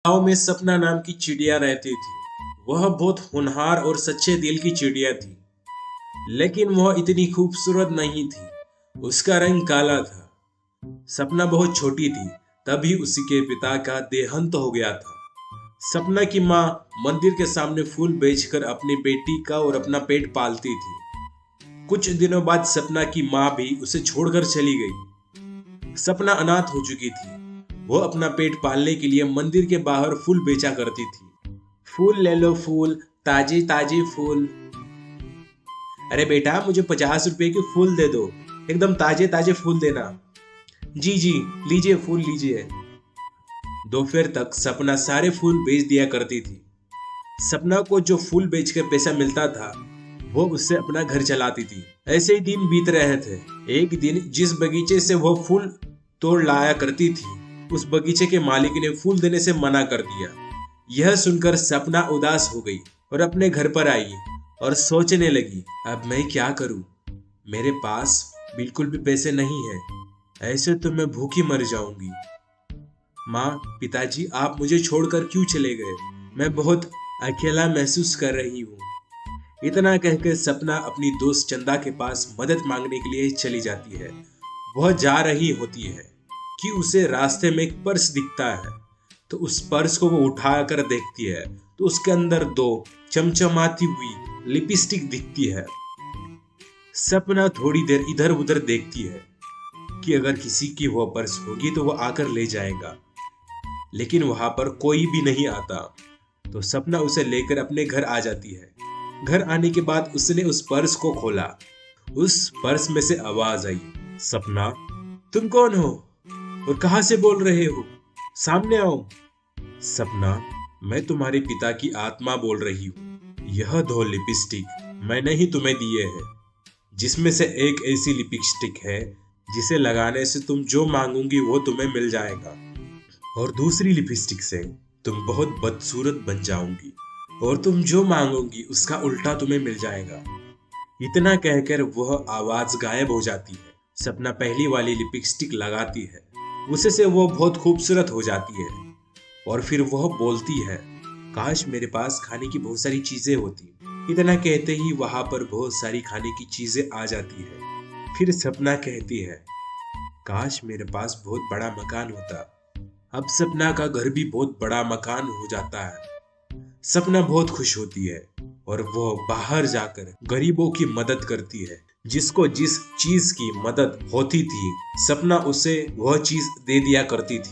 गांव में सपना नाम की चिड़िया रहती थी। वह बहुत होनहार और सच्चे दिल की चिड़िया थी, लेकिन वह इतनी खूबसूरत नहीं थी। उसका रंग काला था। सपना बहुत छोटी थी, तभी उसी के पिता का देहांत हो गया था। सपना की माँ मंदिर के सामने फूल बेचकर अपनी बेटी का और अपना पेट पालती थी। कुछ दिनों बाद सपना की माँ भी उसे छोड़कर चली गई। सपना अनाथ हो चुकी थी। वो अपना पेट पालने के लिए मंदिर के बाहर फूल बेचा करती थी। फूल ले लो फूल, ताजे ताजे फूल। अरे बेटा, मुझे 50 रुपए के फूल दे दो, एकदम ताजे ताजे फूल देना। जी जी, लीजिए फूल लीजिए। दोपहर तक सपना सारे फूल बेच दिया करती थी। सपना को जो फूल बेचकर पैसा मिलता था, वो उससे अपना घर चलाती थी। ऐसे ही दिन बीत रहे थे। एक दिन जिस बगीचे से वो फूल तोड़ लाया करती थी, उस बगीचे के मालिक ने फूल देने से मना कर दिया। यह सुनकर सपना उदास हो गई और अपने घर पर आई और सोचने लगी, अब मैं क्या करूं? मेरे पास बिल्कुल भी पैसे नहीं है। ऐसे तो मैं भूखी मर जाऊंगी। माँ, पिताजी, आप मुझे छोड़कर क्यों चले गए? मैं बहुत अकेला महसूस कर रही हूँ। इतना कहकर सपना अपनी दोस्त चंदा के पास मदद मांगने के लिए चली जाती है। वह जा रही होती है कि उसे रास्ते में एक पर्स दिखता है। तो उस पर्स को वो उठाकर देखती है, तो उसके अंदर 2 चमचमाती हुई लिपस्टिक दिखती है। सपना थोड़ी देर इधर उधर देखती है कि अगर किसी की वो पर्स होगी तो वो आकर ले जाएगा, लेकिन वहां पर कोई भी नहीं आता। तो सपना उसे लेकर अपने घर आ जाती है। घर आने के बाद उसने उस पर्स को खोला। उस पर्स में से आवाज आई, सपना, तुम कौन हो और कहां से बोल रहे हो? सामने आओ। सपना, मैं तुम्हारे पिता की आत्मा बोल रही हूँ। यह 2 लिपस्टिक मैंने ही तुम्हें दिए हैं, जिसमें से एक ऐसी लिपस्टिक है जिसे लगाने से तुम जो मांगोगी वो तुम्हें मिल जाएगा, और दूसरी लिपस्टिक से तुम बहुत बदसूरत बन जाओगी और तुम जो मांगोगी उसका उल्टा तुम्हें मिल जाएगा। इतना कहकर वह आवाज गायब हो जाती है। सपना पहली वाली लिपस्टिक लगाती है, उससे से वो बहुत खूबसूरत हो जाती है और फिर वह बोलती है, काश मेरे पास खाने की बहुत सारी चीजें होती। इतना कहते ही वहां पर बहुत सारी खाने की चीजें आ जाती है। फिर सपना कहती है, काश मेरे पास बहुत बड़ा मकान होता। अब सपना का घर भी बहुत बड़ा मकान हो जाता है। सपना बहुत खुश होती है और वो बाहर जाकर गरीबों की मदद करती है। जिसको जिस चीज की मदद होती थी, सपना उसे वह चीज दे दिया करती थी।